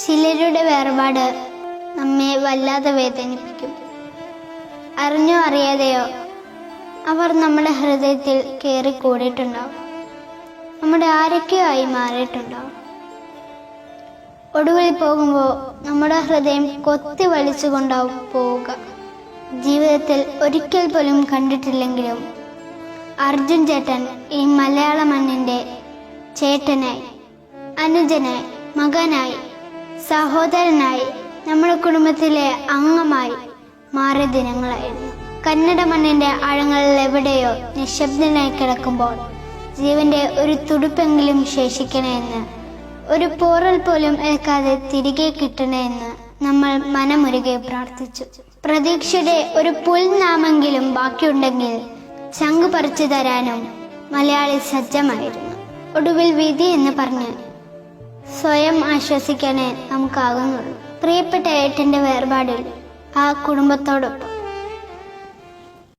ചിലരുടെ വേർപാട് നമ്മെ വല്ലാതെ വേദനിപ്പിക്കും. അറിഞ്ഞോ അറിയാതെയോ അവർ നമ്മുടെ ഹൃദയത്തിൽ കയറിക്കൂടിയിട്ടുണ്ടാവും. നമ്മുടെ ആരൊക്കെയോ ആയി മാറിയിട്ടുണ്ടാവും. ഒടുവിൽ പോകുമ്പോൾ നമ്മുടെ ഹൃദയം കൊത്തി വലിച്ചുകൊണ്ടാവും പോവുക. ജീവിതത്തിൽ ഒരിക്കൽ പോലും കണ്ടിട്ടില്ലെങ്കിലും അർജുൻ ചേട്ടൻ ഈ മലയാള മണ്ണിൻ്റെ ചേട്ടനായി, അനുജനായി, മകനായി, സഹോദരനായി, നമ്മുടെ കുടുംബത്തിലെ അംഗമായി മാറിയ ദിനങ്ങളായിരുന്നു. കന്നഡ മണ്ണിൻ്റെ ആഴങ്ങളിൽ എവിടെയോ നിശബ്ദനായി കിടക്കുമ്പോൾ ജീവന്റെ ഒരു തുടുപ്പെങ്കിലും ശേഷിക്കണമെന്ന്, ഒരു പോറൽ പോലും ഏൽക്കാതെ തിരികെ കിട്ടണമെന്ന് നമ്മൾ മനമുരുകെ പ്രാർത്ഥിച്ചു. പ്രതീക്ഷയുടെ ഒരു പുൽനാമെങ്കിലും ബാക്കിയുണ്ടെങ്കിൽ ചങ്ക് പറിച്ചു തരാനും മലയാളി സജ്ജമായിരുന്നു. ഒടുവിൽ വിധി എന്ന് പറഞ്ഞ് സ്വയം ആശ്വസിക്കാനേ നമുക്കാകുന്നുള്ളൂ. പ്രിയപ്പെട്ട ഏട്ടൻ്റെ വേർപാടിൽ ആ കുടുംബത്തോടൊപ്പം